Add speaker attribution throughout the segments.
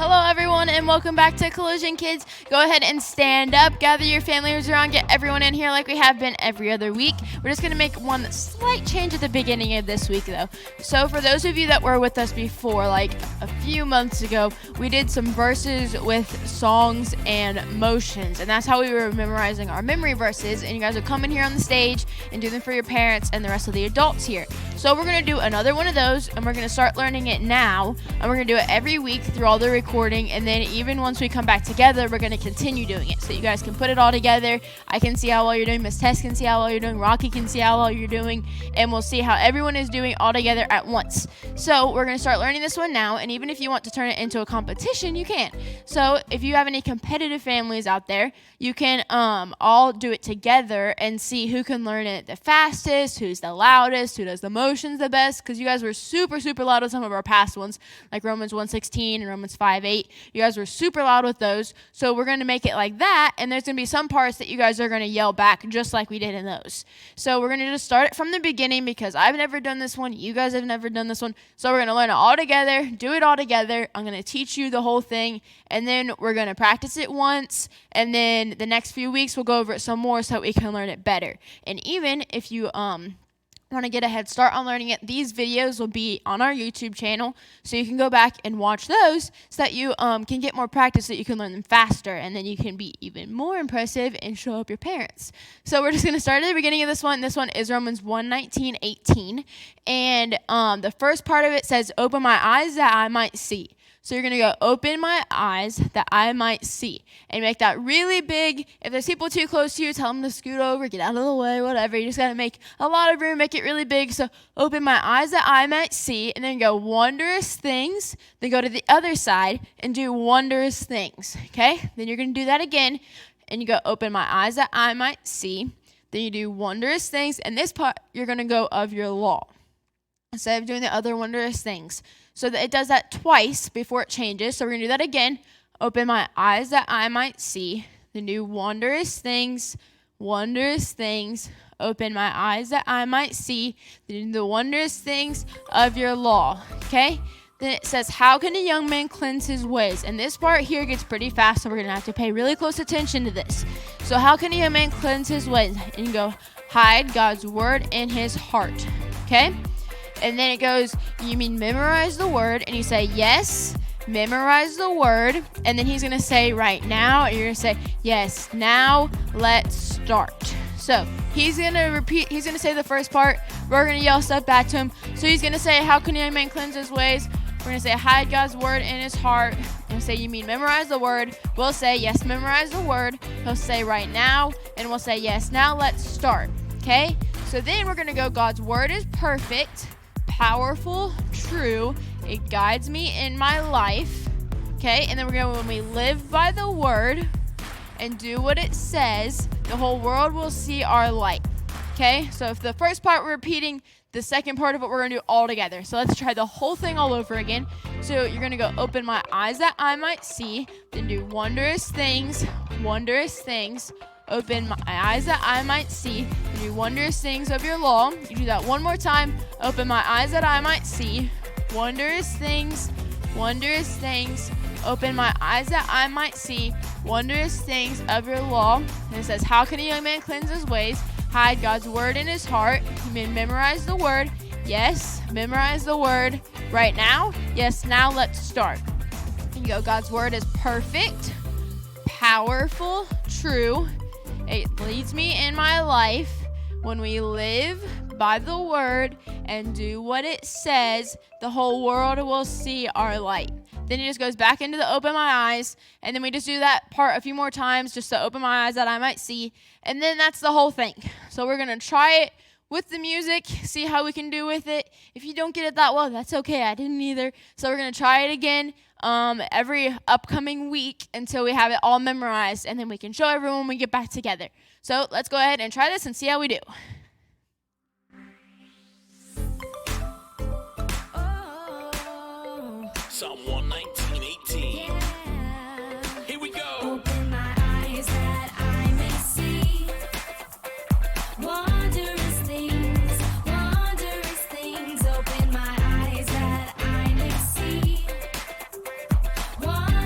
Speaker 1: Hello, everyone, and welcome back to Collision Kids. Go ahead and stand up, gather your families around, get everyone in here like we have been every other week. We're just going to make one slight change at the beginning of this week, though. So for those of you that were with us before, like a few months ago, we did some verses with songs and motions, and that's how we were memorizing our memory verses, and you guys would come in here on the stage and do them for your parents and the rest of the adults here. So we're going to do another one of those, and we're going to start learning it now, and we're going to do it every week through all the recording, and then even once we come back together, we're going to continue doing it, so you guys can put it all together. I can see how well you're doing, Miss Tess can see how well you're doing, Rocky can see how well you're doing, and we'll see how everyone is doing all together at once. So we're going to start learning this one now, and even if you want to turn it into a competition, you can. So if you have any competitive families out there, you can all do it together and see who can learn it the fastest, who's the loudest, who does the motions the best, because you guys were super loud with some of our past ones, like Romans 1:16 and Romans 5:8. You guys were super loud with those, so we're going to make it like that, and there's going to be some parts that you guys are going to yell back just like we did in those. So we're going to just start it from the beginning because I've never done this one, you guys have never done this one, so we're going to learn it all together, do it all together. I'm going to teach you the whole thing, and then we're going to practice it once, and then the next few weeks we'll go over it some more so that we can learn it better. And even if you want to get a head start on learning it, these videos will be on our YouTube channel, so you can go back and watch those so that you can get more practice, so that you can learn them faster, and then you can be even more impressive and show up your parents. So we're just going to start at the beginning of this one. This one is Romans 1:19-18, and the first part of it says, "Open my eyes that I might see." So you're going to go, "Open my eyes that I might see," and make that really big. If there's people too close to you, tell them to scoot over, get out of the way, whatever. You just got to make a lot of room, make it really big. So open my eyes that I might see, and then go wondrous things. Then go to the other side and do wondrous things, okay? Then you're going to do that again, and you go, open my eyes that I might see. Then you do wondrous things, and this part you're going to go of your law instead of doing the other wondrous things. So that it does that twice before it changes. So we're going to do that again. Open my eyes that I might see. Then do wondrous things, wondrous things. Open my eyes that I might see. Then do the wondrous things of your law. Okay? Then it says, "How can a young man cleanse his ways?" And this part here gets pretty fast, so we're going to have to pay really close attention to this. So how can a young man cleanse his ways? And you go, hide God's word in his heart. Okay? And then it goes, you mean memorize the word, and you say, yes, memorize the word, and then he's going to say right now, and you're going to say, yes, now let's start. So he's going to repeat, he's going to say the first part, we're going to yell stuff back to him. So he's going to say, how can a young man cleanse his ways? We're going to say, hide God's word in his heart. And say, you mean memorize the word. We'll say, yes, memorize the word. He'll say right now, and we'll say, yes, now let's start. Okay? So then we're going to go, God's word is perfect, powerful, true, it guides me in my life, okay? And then we're going to, when we live by the word and do what it says, the whole world will see our light, okay? So if the first part we're repeating, the second part of it we're going to do all together. So let's try the whole thing all over again. So you're going to go, open my eyes that I might see, then do wondrous things, wondrous things. Open my eyes that I might see, and do wondrous things of your law. You do that one more time. Open my eyes that I might see, wondrous things, wondrous things. Open my eyes that I might see, wondrous things of your law. And it says, how can a young man cleanse his ways? Hide God's word in his heart. You mean memorize the word. Yes, memorize the word. Right now? Yes, now let's start. And you go, God's word is perfect, powerful, true. It leads me in my life. When we live by the word and do what it says, the whole world will see our light. Then it just goes back into the open my eyes, and then we just do that part a few more times just to open my eyes that I might see, and then that's the whole thing. So we're going to try it with the music, see how we can do with it. If you don't get it that well, that's okay. I didn't either. So we're going to try it again every upcoming week until we have it all memorized, and then we can show everyone when we get back together. So let's go ahead and try this and see how we do.
Speaker 2: Psalm 119:18. Here we go.
Speaker 3: Open my eyes that I may see wondrous things, wondrous things. Open my eyes that I may see wondrous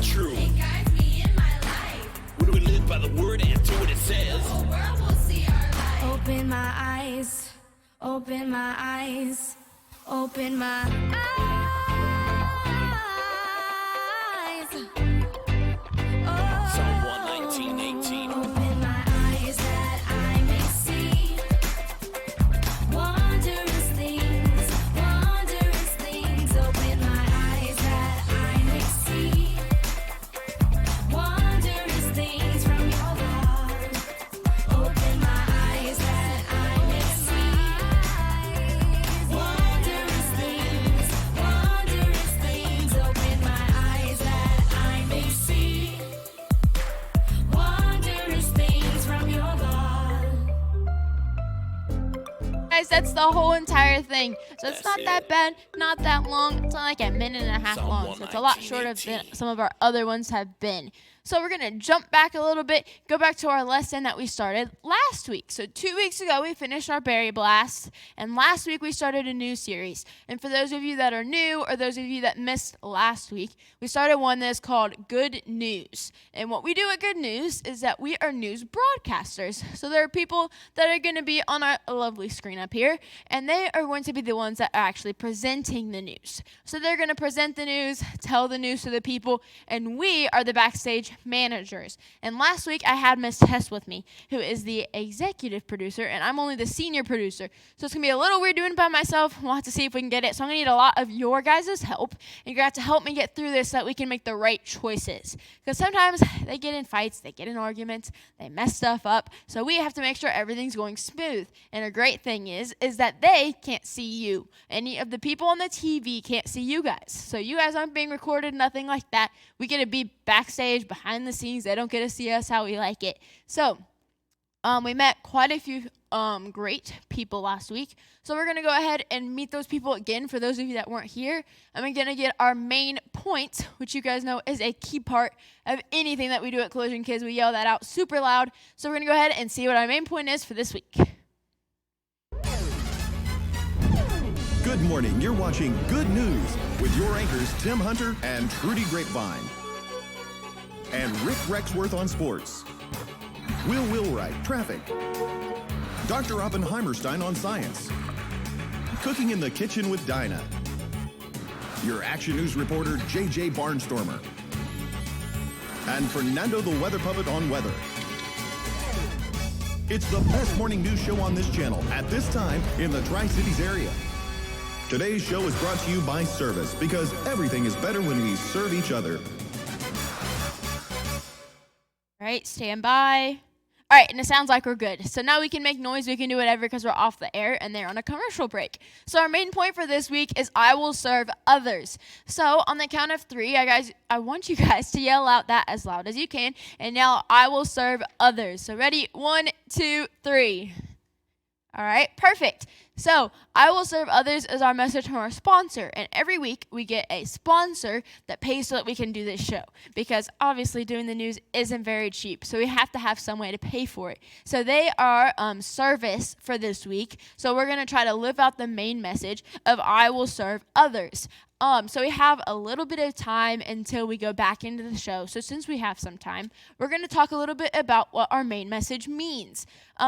Speaker 2: true.
Speaker 3: It guides me in my life.
Speaker 2: Where do we live by the word and do what it says?
Speaker 3: The world will see our light. Open my eyes. Open my eyes. Open my eyes.
Speaker 2: Psalm 119:18.
Speaker 3: Open my eyes that I may see wondrous things, wondrous things. Open my eyes that I may see wondrous things from your God. Open my eyes that I may see wondrous things, wondrous things. Open my eyes that I may see wondrous things from your God.
Speaker 1: Guys, that's the whole entire thing. So it's
Speaker 2: That's
Speaker 1: not
Speaker 2: it.
Speaker 1: that bad, not that long. It's only like a minute and a half
Speaker 2: Psalm
Speaker 1: long. So it's a lot
Speaker 2: 119:18.
Speaker 1: shorter than some of our other ones have been. So we're going to jump back a little bit, go back to our lesson that we started last week. So 2 weeks ago, we finished our Berry Blast, and last week we started a new series. And for those of you that are new or those of you that missed last week, we started one that's called Good News. And what we do at Good News is that we are news broadcasters. So there are people that are going to be on our lovely screen up here, and they are going to be the ones that are actually presenting the news. So they're going to present the news, tell the news to the people, and we are the backstage managers. And last week I had Miss Tess with me, who is the executive producer, and I'm only the senior producer. So it's going to be a little weird doing it by myself. We'll have to see if we can get it. So I'm going to need a lot of your guys' help, and you're going to have to help me get through this so that we can make the right choices. Because sometimes they get in fights, they get in arguments, they mess stuff up. So we have to make sure everything's going smooth. And a great thing is that they can't see you. Any of the people on the TV can't see you guys. So you guys aren't being recorded, nothing like that. We get to be backstage, behind the scenes. They don't get to see us how we like it. So we met quite a few great people last week. So we're going to go ahead and meet those people again for those of you that weren't here. And we're going to get our main points, which you guys know is a key part of anything that we do at Collision Kids. We yell that out super loud. So we're going to go ahead and see what our main point is for this week.
Speaker 4: Good morning. You're watching Good News with your anchors Tim Hunter and Trudy Grapevine. And Rick Rexworth on sports. Will Wheelwright, traffic. Dr. Oppenheimerstein on science. Cooking in the kitchen with Dinah. Your Action News reporter JJ Barnstormer. And Fernando the Weather Puppet on weather. It's the best morning news show on this channel at this time in the Tri-Cities area. Today's show is brought to you by Service, because everything is better when we serve each other.
Speaker 1: All right, stand by. All right, and it sounds like we're good. So now we can make noise, we can do whatever because we're off the air and they're on a commercial break. So our main point for this week is I will serve others. So on the count of 3, I want you guys to yell out that as loud as you can. And now I will serve others. So ready? 1, 2, 3. All right, perfect. So, I will serve others is our message from our sponsor. And every week we get a sponsor that pays so that we can do this show. Because obviously doing the news isn't very cheap. So we have to have some way to pay for it. So they are Service for this week. So we're going to try to live out the main message of I will serve others. So we have a little bit of time until we go back into the show. So since we have some time, we're going to talk a little bit about what our main message means.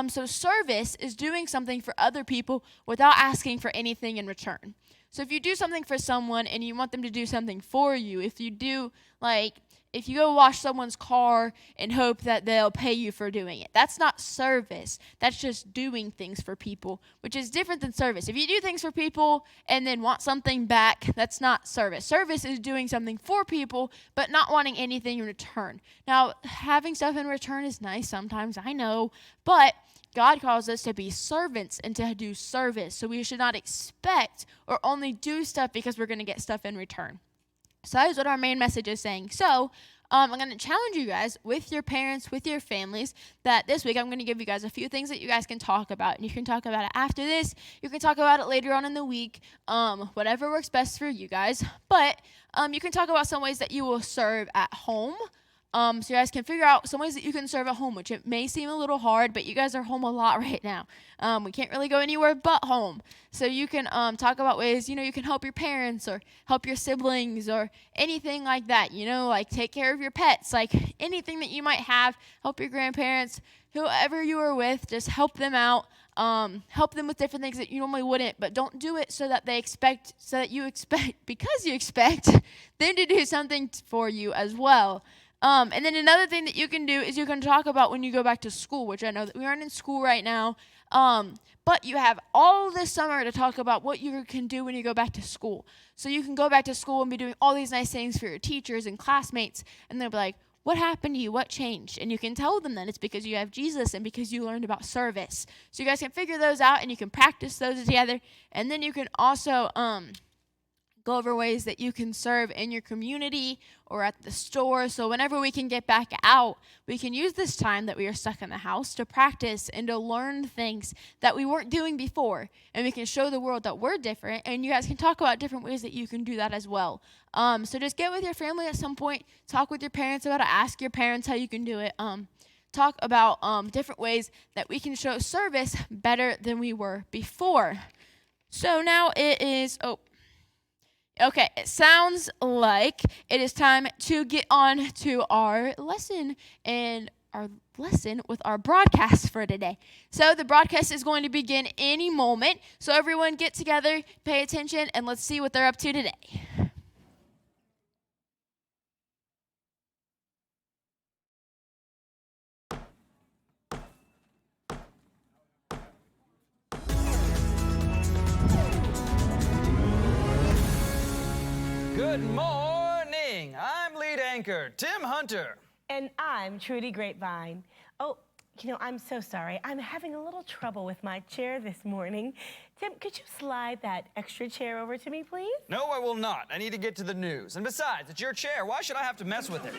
Speaker 1: So service is doing something for other people without asking for anything in return. So if you do something for someone and you want them to do something for you, if you go wash someone's car and hope that they'll pay you for doing it, that's not service. That's just doing things for people, which is different than service. If you do things for people and then want something back, that's not service. Service is doing something for people, but not wanting anything in return. Now, having stuff in return is nice sometimes, I know, but God calls us to be servants and to do service. So we should not expect or only do stuff because we're going to get stuff in return. So that is what our main message is saying. So I'm going to challenge you guys with your parents, with your families, that this week I'm going to give you guys a few things that you guys can talk about. And you can talk about it after this. You can talk about it later on in the week, whatever works best for you guys. But you can talk about some ways that you will serve at home, So you guys can figure out some ways that you can serve at home, which it may seem a little hard, but you guys are home a lot right now. We can't really go anywhere but home. So you can talk about ways, you can help your parents or help your siblings or anything like that, like take care of your pets, like anything that you might have, help your grandparents, whoever you are with, just help them out. Help them with different things that you normally wouldn't, but don't do it because you expect them to do something for you as well. And then another thing that you can do is you can talk about when you go back to school, which I know that we aren't in school right now, but you have all this summer to talk about what you can do when you go back to school. So you can go back to school and be doing all these nice things for your teachers and classmates, and they'll be like, what happened to you? What changed? And you can tell them that it's because you have Jesus and because you learned about service. So you guys can figure those out and you can practice those together. And then you can also go over ways that you can serve in your community or at the store. So whenever we can get back out, we can use this time that we are stuck in the house to practice and to learn things that we weren't doing before. And we can show the world that we're different. And you guys can talk about different ways that you can do that as well. So just get with your family at some point, talk with your parents about it, ask your parents how you can do it. Talk about different ways that we can show service better than we were before. So now it is, okay, it sounds like it is time to get on to our lesson with our broadcast for today. So the broadcast is going to begin any moment. So everyone get together, pay attention, and let's see what they're up to today.
Speaker 5: Good morning. I'm lead anchor Tim Hunter.
Speaker 6: And I'm Trudy Grapevine. Oh, I'm so sorry. I'm having a little trouble with my chair this morning. Tim, could you slide that extra chair over to me, please?
Speaker 5: No, I will not. I need to get to the news. And besides, it's your chair. Why should I have to mess with it?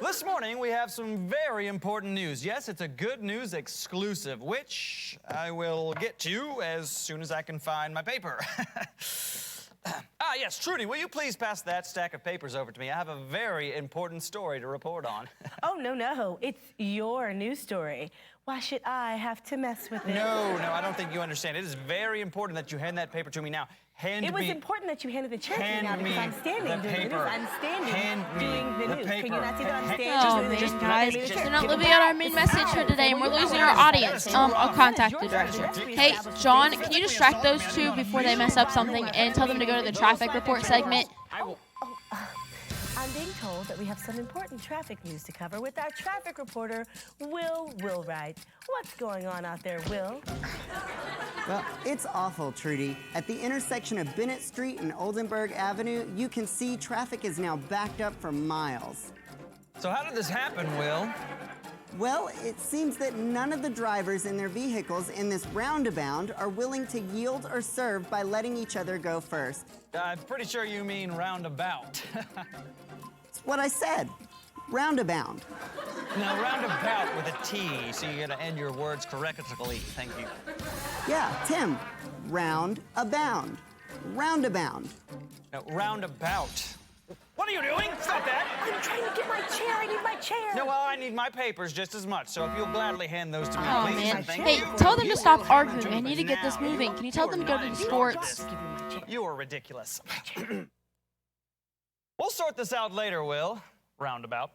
Speaker 5: This morning, we have some very important news. Yes, it's a good news exclusive, which I will get to as soon as I can find my paper. Yes, Trudy, will you please pass that stack of papers over to me? I have a very important story to report on.
Speaker 6: Oh, no. It's your news story. Why should I have to mess with it?
Speaker 5: No, I don't think you understand. It is very important that you hand that paper to me now.
Speaker 6: It was important that you handed the chair to me now because I'm standing doing the news. I'm standing doing the news. Can you not see that I'm standing doing the news?
Speaker 1: Guys, they're not living out our main message for today, and we're losing our audience. I'll contact the director. Hey, John, can you distract those two before they mess up something and tell them to go to the traffic report segment?
Speaker 6: I'm being told that we have some important traffic news to cover with our traffic reporter, Will Wright. What's going on out there, Will?
Speaker 7: Well, it's awful, Trudy. At the intersection of Bennett Street and Oldenburg Avenue, you can see traffic is now backed up for miles.
Speaker 5: So how did this happen, Will?
Speaker 7: Well, it seems that none of the drivers in their vehicles in this roundabout are willing to yield or serve by letting each other go first.
Speaker 5: I'm pretty sure you mean roundabout.
Speaker 7: It's what I said. Roundabout.
Speaker 5: Now, roundabout with a T, so you gotta end your words correctly. Thank you.
Speaker 7: Yeah, Tim. Roundabout. Roundabout.
Speaker 5: No, roundabout. What are you doing? Stop that!
Speaker 6: I'm trying to get my chair. I need my chair.
Speaker 5: No, well, I need my papers just as much, so if you'll gladly hand those to me,
Speaker 1: Oh,
Speaker 5: please.
Speaker 1: man.
Speaker 5: Thank
Speaker 1: Hey,
Speaker 5: you.
Speaker 1: tell them to stop arguing. I need to get this moving. Can you tell them to go to the sports?
Speaker 5: You are ridiculous. We'll sort this out later, Will. Roundabout.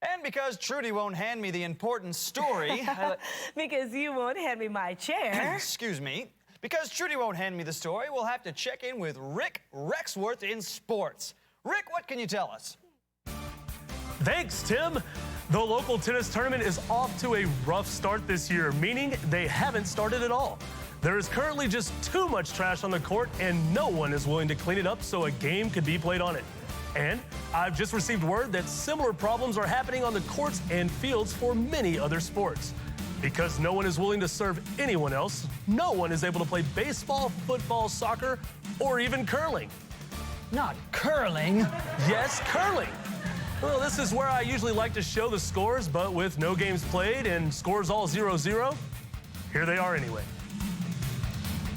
Speaker 5: And because Trudy won't hand me the important story...
Speaker 6: Because you won't hand me my chair.
Speaker 5: Excuse me. Because Trudy won't hand me the story, we'll have to check in with Rick Rexworth in sports. Rick, what can you tell us?
Speaker 8: Thanks, Tim. The local tennis tournament is off to a rough start this year, meaning they haven't started at all. There is currently just too much trash on the court, and no one is willing to clean it up so a game could be played on it. And I've just received word that similar problems are happening on the courts and fields for many other sports. Because no one is willing to serve anyone else, no one is able to play baseball, football, soccer, or even curling.
Speaker 5: Not curling.
Speaker 8: Yes, curling. Well, this is where I usually like to show the scores, but with no games played and scores all 0-0, here they are anyway.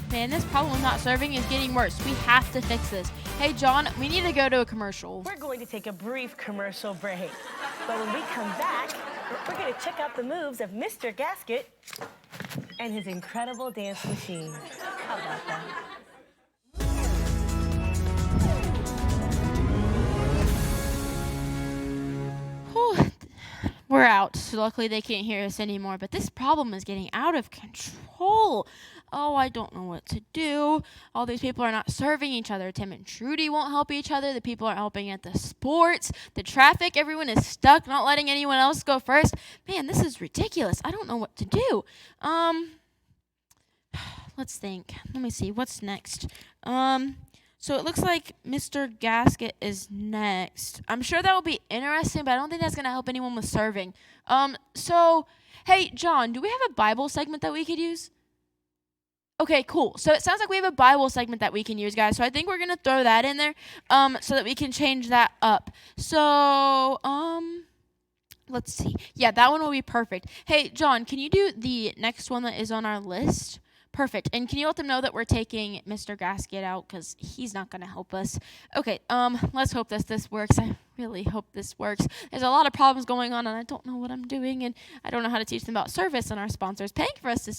Speaker 1: Man, this problem with not serving is getting worse. We have to fix this. Hey, John, we need to go to a commercial.
Speaker 6: We're going to take a brief commercial break. But when we come back, we're going to check out the moves of Mr. Gasket and his incredible dance machine. How about that?
Speaker 1: Whew. We're out. So luckily they can't hear us anymore. But this problem is getting out of control. Oh, I don't know what to do. All these people are not serving each other. Tim and Trudy won't help each other. The people aren't helping at the sports. The traffic, everyone is stuck, not letting anyone else go first. Man, this is ridiculous. I don't know what to do. Let's think. Let me see. What's next? So it looks like Mr. Gasket is next. I'm sure that will be interesting, but I don't think that's going to help anyone with serving. So, hey, John, do we have a Bible segment that we could use? Okay, cool. So it sounds like we have a Bible segment that we can use, guys. So I think we're going to throw that in there so that we can change that up. So, let's see. Yeah, that one will be perfect. Hey, John, can you do the next one that is on our list? Perfect. And can you let them know that we're taking Mr. Gasket out because he's not going to help us? Okay, let's hope this works. I really hope this works. There's a lot of problems going on, and I don't know what I'm doing, and I don't know how to teach them about service, and our sponsor's paying for us to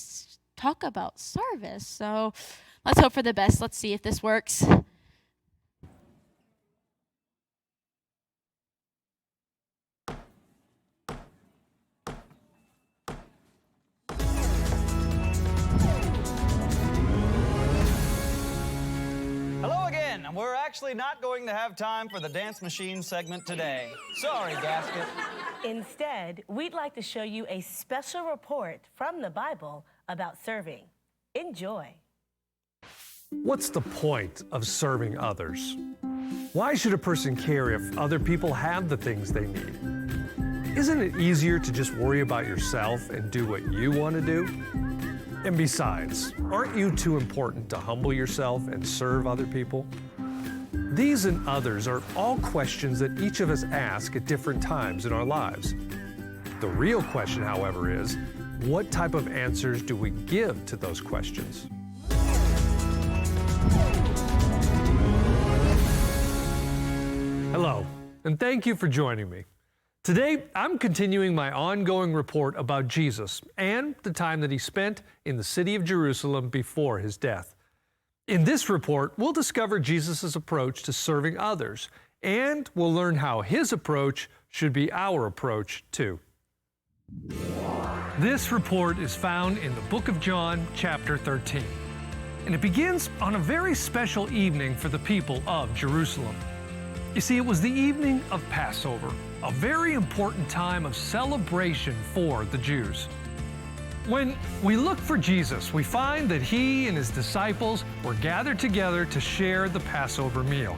Speaker 1: talk about service. So let's hope for the best. Let's see if this works.
Speaker 5: Hello again. We're actually not going to have time for the dance machine segment today. Sorry, Gasket.
Speaker 6: Instead, we'd like to show you a special report from the Bible about serving. Enjoy.
Speaker 8: What's the point of serving others? Why should a person care if other people have the things they need? Isn't it easier to just worry about yourself and do what you want to do? And besides, aren't you too important to humble yourself and serve other people? These and others are all questions that each of us ask at different times in our lives. The real question, however, is, what type of answers do we give to those questions? Hello, and thank you for joining me. Today, I'm continuing my ongoing report about Jesus and the time that he spent in the city of Jerusalem before his death. In this report, we'll discover Jesus' approach to serving others, and we'll learn how his approach should be our approach too. This report is found in the book of John, chapter 13. And it begins on a very special evening for the people of Jerusalem. You see, it was the evening of Passover, a very important time of celebration for the Jews. When we look for Jesus, we find that he and his disciples were gathered together to share the Passover meal.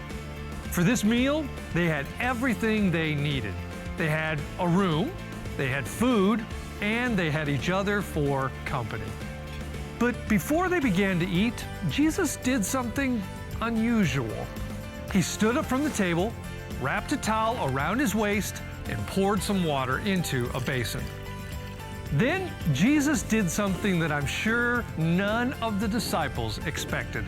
Speaker 8: For this meal, they had everything they needed. They had a room, they had food, and they had each other for company. But before they began to eat, Jesus did something unusual. He stood up from the table, wrapped a towel around his waist, and poured some water into a basin. Then Jesus did something that I'm sure none of the disciples expected.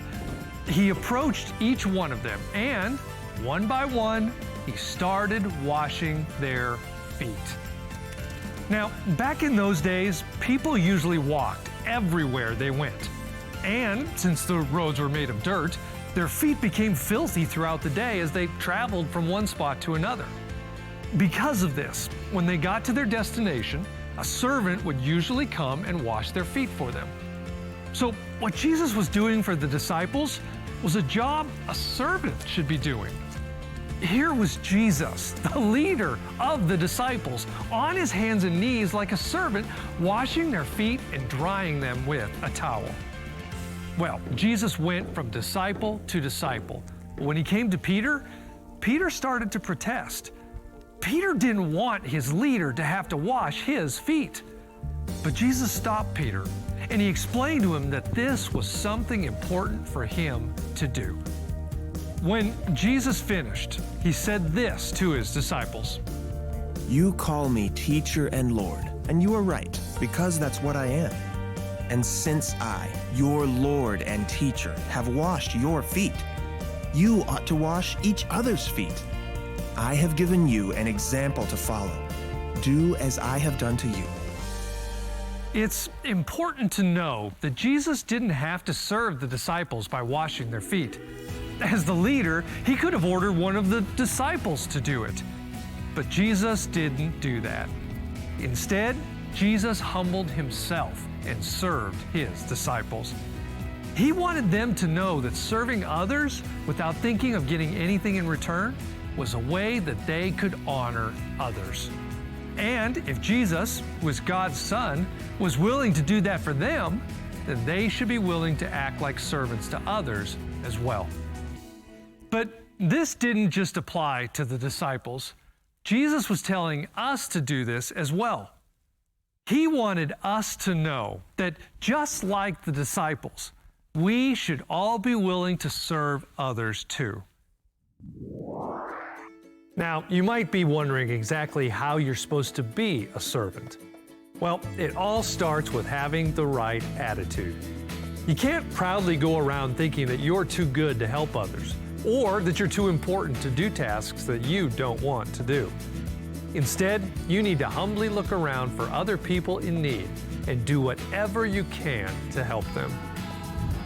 Speaker 8: He approached each one of them, and one by one, he started washing their feet. Now, back in those days, people usually walked everywhere they went. And since the roads were made of dirt, their feet became filthy throughout the day as they traveled from one spot to another. Because of this, when they got to their destination, a servant would usually come and wash their feet for them. So what Jesus was doing for the disciples was a job a servant should be doing. Here was Jesus, the leader of the disciples, on his hands and knees like a servant, washing their feet and drying them with a towel. Well, Jesus went from disciple to disciple. But when he came to Peter, Peter started to protest. Peter didn't want his leader to have to wash his feet. But Jesus stopped Peter, and he explained to him that this was something important for him to do. When Jesus finished, he said this to his disciples.
Speaker 9: You call me teacher and Lord, and you are right, because that's what I am. And since I, your Lord and teacher, have washed your feet, you ought to wash each other's feet. I have given you an example to follow, Do as I have done to you.
Speaker 10: It's important to know that Jesus didn't have to serve the disciples by washing their feet. As the leader, he could have ordered one of the disciples to do it. But Jesus didn't do that. Instead, Jesus humbled himself and served his disciples. He wanted them to know that serving others without thinking of getting anything in return was a way that they could honor others. And if Jesus, who was God's Son, was willing to do that for them, then they should be willing to act like servants to others as well. But this didn't just apply to the disciples. Jesus was telling us to do this as well. He wanted us to know that just like the disciples, we should all be willing to serve others too. Now, you might be wondering exactly how you're supposed to be a servant. Well, it all starts with having the right attitude. You can't proudly go around thinking that you're too good to help others, or that you're too important to do tasks that you don't want to do. Instead, you need to humbly look around for other people in need and do whatever you can to help them.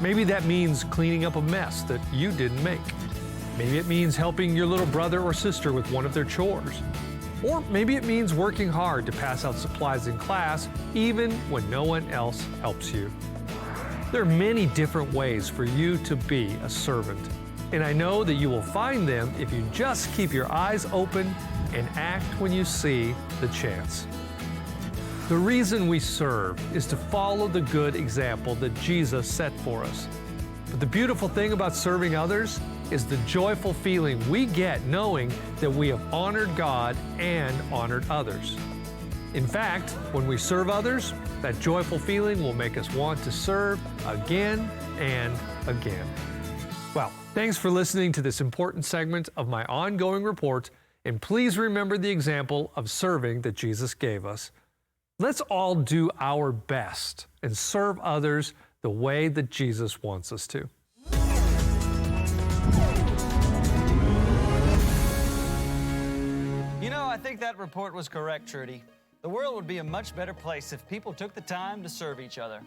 Speaker 10: Maybe that means cleaning up a mess that you didn't make. Maybe it means helping your little brother or sister with one of their chores. Or maybe it means working hard to pass out supplies in class even when no one else helps you. There are many different ways for you to be a servant, and I know that you will find them if you just keep your eyes open and act when you see the chance. The reason we serve is to follow the good example that Jesus set for us. But the beautiful thing about serving others is the joyful feeling we get knowing that we have honored God and honored others. In fact, when we serve others, that joyful feeling will make us want to serve again and again. Well, thanks for listening to this important segment of my ongoing report, and please remember the example of serving that Jesus gave us. Let's all do our best and serve others the way that Jesus wants us to.
Speaker 5: You know, I think that report was correct, Trudy. The world would be a much better place if people took the time to serve each other.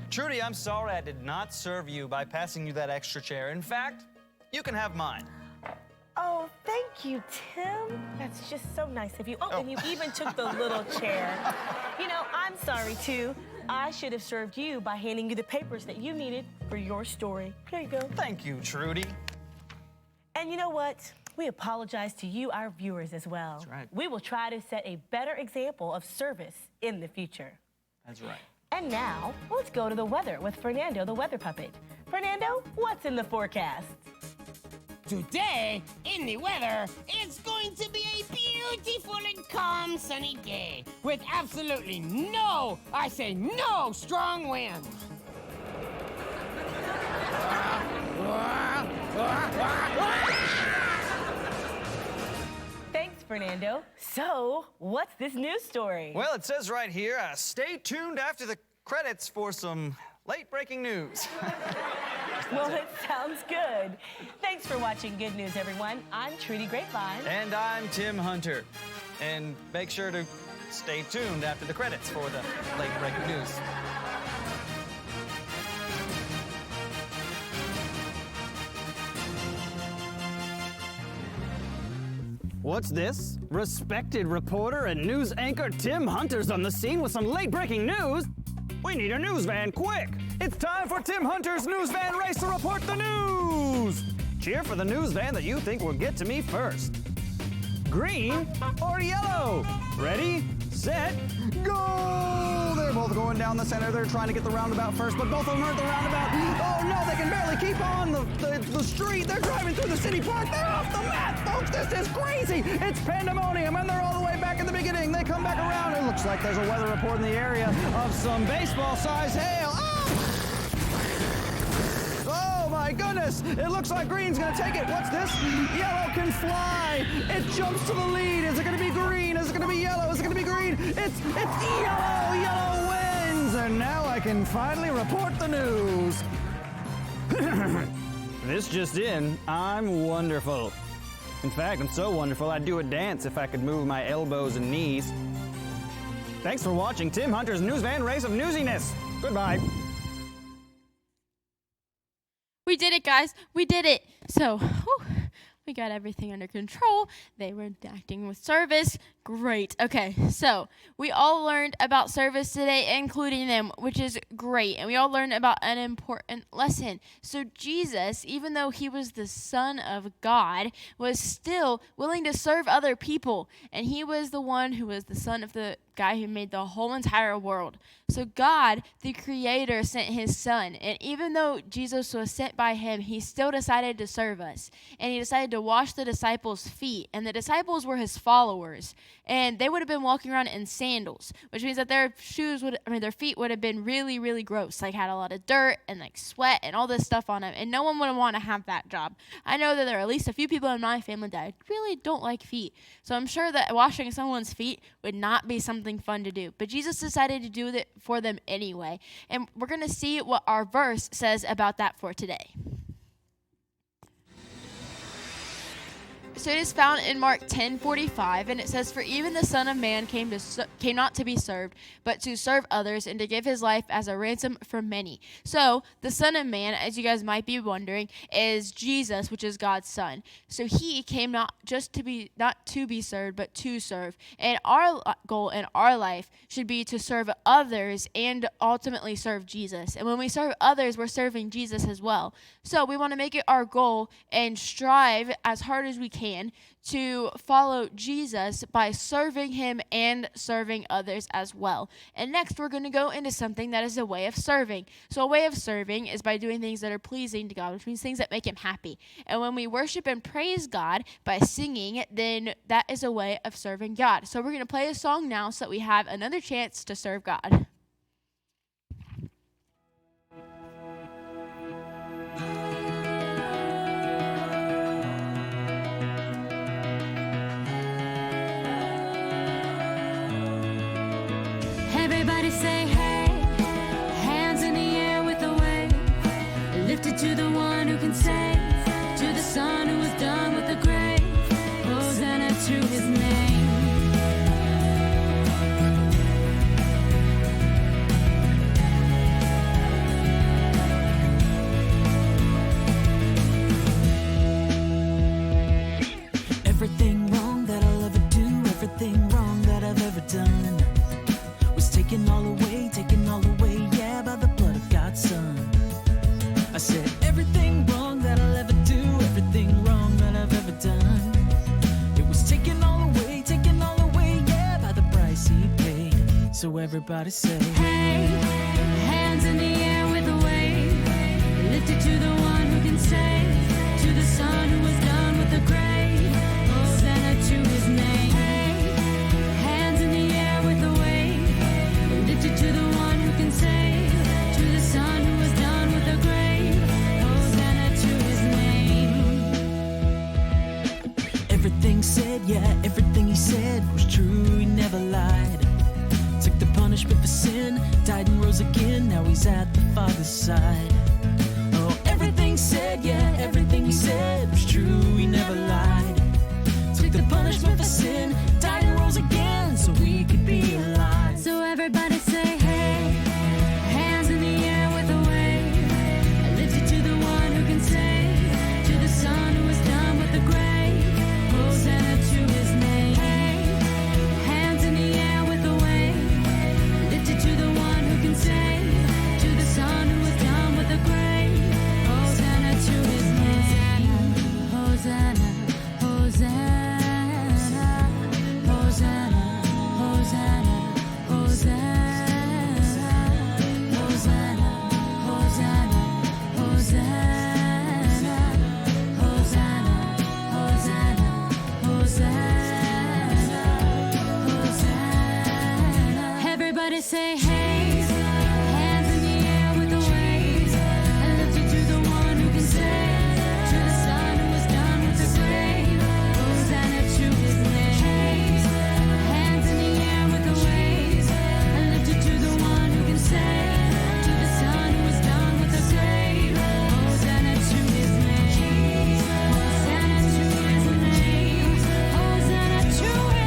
Speaker 5: Trudy, I'm sorry I did not serve you by passing you that extra chair. In fact, you can have mine.
Speaker 6: Oh, thank you, Tim. That's just so nice of you. Oh, and you even took the little chair. You know, I'm sorry, too. I should have served you by handing you the papers that you needed for your story. Here you go.
Speaker 5: Thank you, Trudy.
Speaker 6: And you know what? We apologize to you, our viewers, as well.
Speaker 5: That's right.
Speaker 6: We will try to set a better example of service in the future.
Speaker 5: That's right.
Speaker 6: And now, let's go to the weather with Fernando, the weather puppet. Fernando, what's in the forecast?
Speaker 11: Today, in the weather, it's going to be a beautiful and calm sunny day with absolutely no, I say no, strong winds.
Speaker 6: Thanks, Fernando. So, what's this news story?
Speaker 5: Well, it says right here, stay tuned after the credits for some late-breaking news.
Speaker 6: Well, it sounds good. Thanks for watching Good News, everyone. I'm Trudy Grapevine.
Speaker 5: And I'm Tim Hunter. And make sure to stay tuned after the credits for the late-breaking news. What's this? Respected reporter and news anchor Tim Hunter's on the scene with some late-breaking news? We need a news van, quick! It's time for Tim Hunter's news van race to report the news! Cheer for the news van that you think will get to me first. Green or yellow? Ready, set, go! They're both going down the center. They're trying to get the roundabout first, but both of them are at the roundabout. Oh no, they can barely keep on the street. They're driving through the city park. They're off the map, folks. This is crazy. It's pandemonium, and they're all the way back in the beginning. They come back around. It looks like there's a weather report in the area of some baseball-sized hail. Oh my goodness! It looks like green's gonna take it. What's this? Yellow can fly. It jumps to the lead. Is it gonna be green? Is it gonna be yellow? Is it gonna be green? It's yellow. Yellow wins. And now I can finally report the news. This just in. I'm wonderful. In fact, I'm so wonderful I'd do a dance if I could move my elbows and knees.
Speaker 12: Thanks for watching Tim Hunter's News Van Race of Newsiness. Goodbye.
Speaker 1: We did it, guys. We did it. So, we got everything under control. They were acting with service. Great. Okay, so we all learned about service today, including them, which is great. And we all learned about an important lesson. So Jesus, even though he was the Son of God, was still willing to serve other people. And he was the one who was the son of the guy who made the whole entire world. So God, the Creator, sent his Son. And even though Jesus was sent by him, he still decided to serve us. And he decided to wash the disciples' feet. And the disciples were his followers. And they would have been walking around in sandals, which means that their feet would have been really, really gross. Like had a lot of dirt and like sweat and all this stuff on them. And no one would want to have that job. I know that there are at least a few people in my family that really don't like feet. So I'm sure that washing someone's feet would not be something fun to do. But Jesus decided to do it for them anyway. And we're going to see what our verse says about that for today. So it is found in Mark 10:45, and it says, "For even the Son of Man came not to be served, but to serve others, and to give his life as a ransom for many." So the Son of Man, as you guys might be wondering, is Jesus, which is God's Son. So he came not to be served, but to serve. And our goal in our life should be to serve others and ultimately serve Jesus. And when we serve others, we're serving Jesus as well. So we want to make it our goal and strive as hard as we can to follow Jesus by serving him and serving others as well. And next, we're going to go into something that is a way of serving. So a way of serving is by doing things that are pleasing to God, which means things that make him happy. And when we worship and praise God by singing, then that is a way of serving God. So we're going to play a song now so that we have another chance to serve God.
Speaker 3: Everybody say hey, hands in the air with a wave, lifted to the one who can save, to the Son who was done with the grave, Hosanna to his name.
Speaker 13: Everything wrong that I'll ever do, everything wrong that I've ever done, taken all away, yeah, by the blood of God's Son. I said everything wrong that I'll ever do, everything wrong that I've ever done, it was taken all away, yeah, by the price he paid. So everybody say,
Speaker 3: hey, hands in the air with a wave, lifted to the one who can save, to the Son who was done with the grave, Hosanna to his name. Hands in the air with a wave, lifted to the one who can save, to the Son who was done with the grave, Hosanna to his name.
Speaker 13: Everything said, yeah, everything he said was true, he never lied. Took the punishment for sin, died and rose again, now he's at the Father's side. Oh, everything said, yeah, everything he said was true, he never lied. Took the punishment for sin, died and rose again, so we could be alive.
Speaker 3: So everybody say hey, hands in the air with a wave, lifted to the one who can save, to the Son who was done with the grave, Hosanna to his name. Hands in the air with a wave, lifted to the one who can save, to the Son who was done with the grave, Hosanna to his name. Hosanna, Hosanna, Hosanna, Hosanna. Everybody say hey, hands in the air with a wave, and lifted to the one who can save, to the Son who was done with the grave, Hosanna to his name. Hands in the air with a wave, and lifted to the one who can save, to the Son who was done with the grave, Hosanna to his name. Hosanna to his name. Hosanna to his name.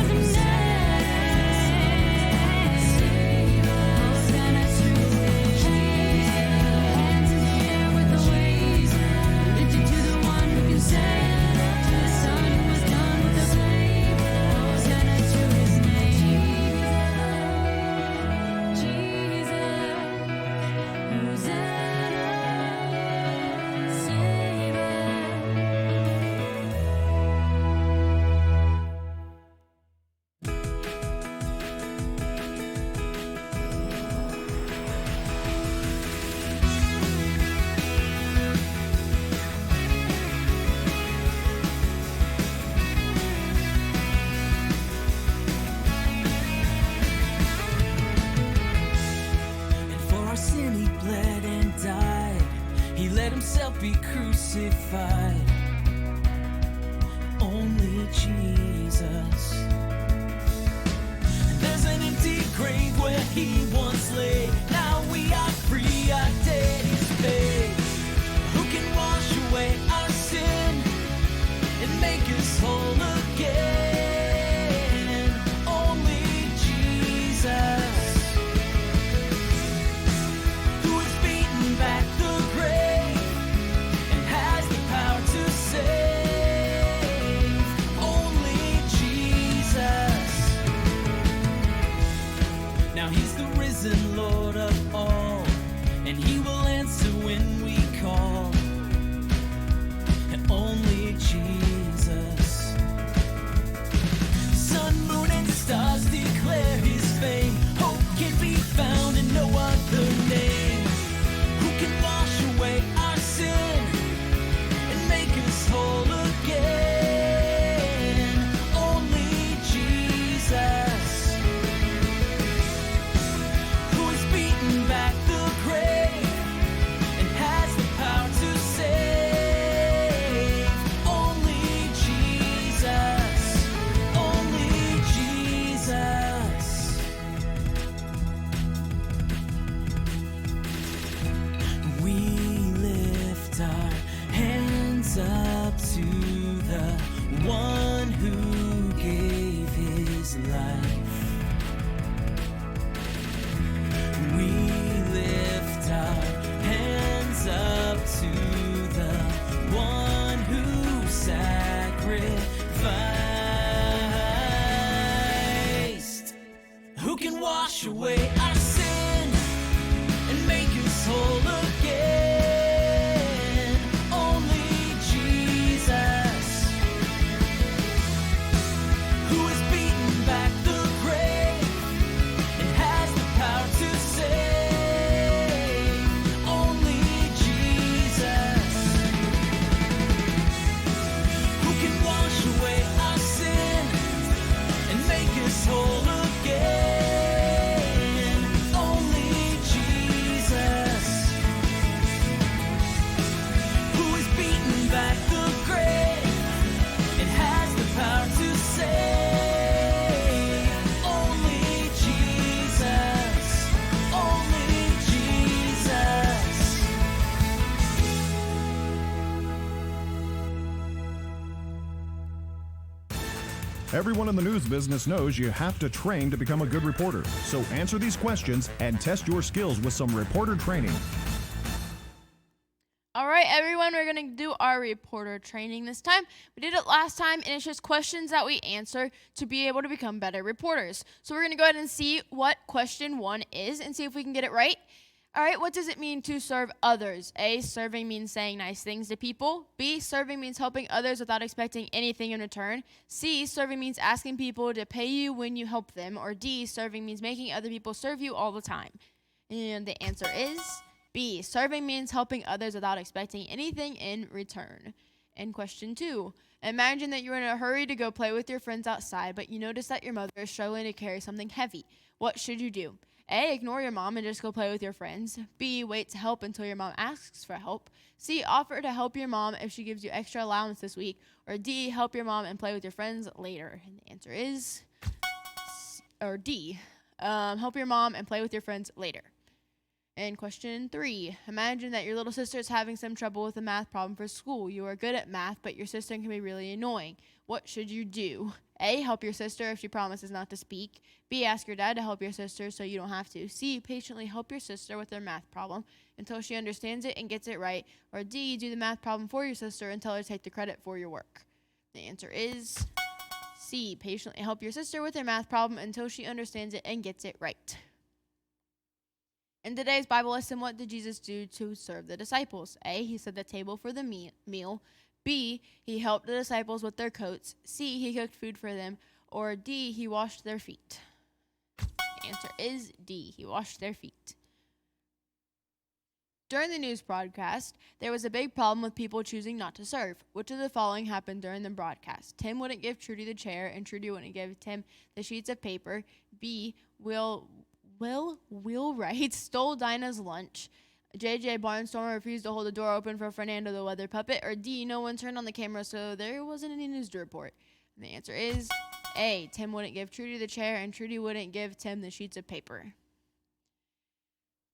Speaker 13: himself be crucified. Only Jesus. There's an empty grave where he once lay. Now we are free, our debt is paid. Who can wash away our sin and make us whole again? Only Jesus, who has beaten back the grave and has the power to save. Only Jesus. Now he's the risen Lord of all, and he will answer when we call. And only Jesus. Sun, moon, and stars declare his fame. Hope can be found in no other name. Who can wash away our sin and make us whole again? Only Jesus, who has beaten back the grave and has the power to save. Only Jesus, only Jesus. We lift our hands up to the one who gave his life. We lift our hands up to the one who sacrificed. Who can wash away our sin and make us whole again? Only Jesus, who has beaten back the grave and has the power to save. Only Jesus, who can wash away our sin and make us whole again. Only Jesus, who has beaten back the grave and has the power to save. Only Jesus, only Jesus.
Speaker 4: Everyone in the news business knows you have to train to become a good reporter. So answer these questions and test your skills with some reporter training.
Speaker 1: All right, everyone, we're going to do our reporter training this time. We did it last time, and it's just questions that we answer to be able to become better reporters. So we're going to go ahead and see what question 1 is and see if we can get it right. All right, what does it mean to serve others? A, serving means saying nice things to people. B, serving means helping others without expecting anything in return. C, serving means asking people to pay you when you help them. Or D, serving means making other people serve you all the time. And the answer is B, serving means helping others without expecting anything in return. And question 2, imagine that you're in a hurry to go play with your friends outside, but you notice that your mother is struggling to carry something heavy. What should you do? A, ignore your mom and just go play with your friends. B, wait to help until your mom asks for help. C, offer to help your mom if she gives you extra allowance this week. Or D, help your mom and play with your friends later. And the answer is D, help your mom and play with your friends later. And question 3, imagine that your little sister is having some trouble with a math problem for school. You are good at math, but your sister can be really annoying. What should you do? A, help your sister if she promises not to speak. B, ask your dad to help your sister so you don't have to. C, patiently help your sister with her math problem until she understands it and gets it right. Or D, do the math problem for your sister and tell her to take the credit for your work. The answer is C, patiently help your sister with her math problem until she understands it and gets it right. In today's Bible lesson, what did Jesus do to serve the disciples? A, he set the table for the meal. B, he helped the disciples with their coats. C, he cooked food for them. Or D, he washed their feet. The answer is D, he washed their feet. During the news broadcast, there was a big problem with people choosing not to serve. Which of the following happened during the broadcast? Tim wouldn't give Trudy the chair, and Trudy wouldn't give Tim the sheets of paper. B, Wheelwright stole Dinah's lunch. JJ Barnstormer refused to hold the door open for Fernando the weather puppet, or D, no one turned on the camera so there wasn't any news to report? And the answer is A, Tim wouldn't give Trudy the chair and Trudy wouldn't give Tim the sheets of paper.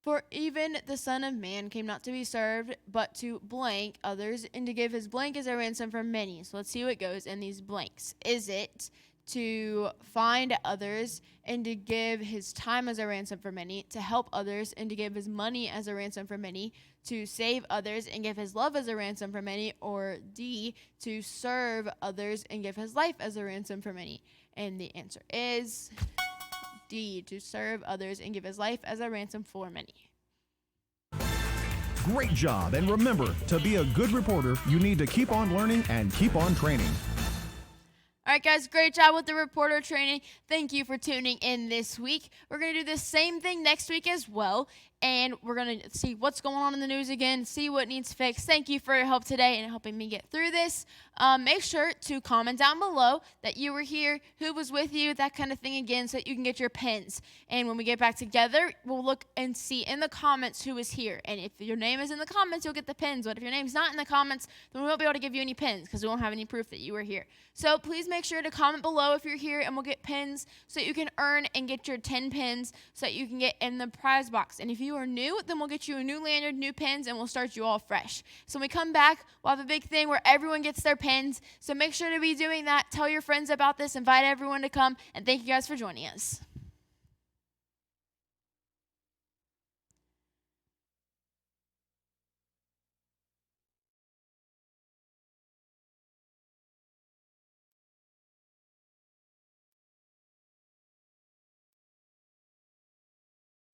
Speaker 1: For even the Son of Man came not to be served, but to blank others, and to give his blank as a ransom for many. So let's see what goes in these blanks. Is it to find others and to give his time as a ransom for many, to help others and to give his money as a ransom for many, to save others and give his love as a ransom for many, or D, to serve others and give his life as a ransom for many? And the answer is D, to serve others and give his life as a ransom for many.
Speaker 4: Great job. And remember, to be a good reporter, you need to keep on learning and keep on training.
Speaker 1: All right, guys, great job with the reporter training. Thank you for tuning in this week. We're going to do the same thing next week as well, and we're going to see what's going on in the news again, see what needs fixed. Thank you for your help today and helping me get through this. Make sure to comment down below that you were here, who was with you, that kind of thing again, so that you can get your pins. And when we get back together, we'll look and see in the comments who was here. And if your name is in the comments, you'll get the pins. But if your name's not in the comments, then we won't be able to give you any pins because we won't have any proof that you were here. So please make sure to comment below if you're here, and we'll get pins so that you can earn and get your 10 pins so that you can get in the prize box. And if you are new, then we'll get you a new lanyard, new pins, and we'll start you all fresh. So when we come back, we'll have a big thing where everyone gets their pins. So make sure to be doing that. Tell your friends about this. Invite everyone to come. And thank you guys for joining us.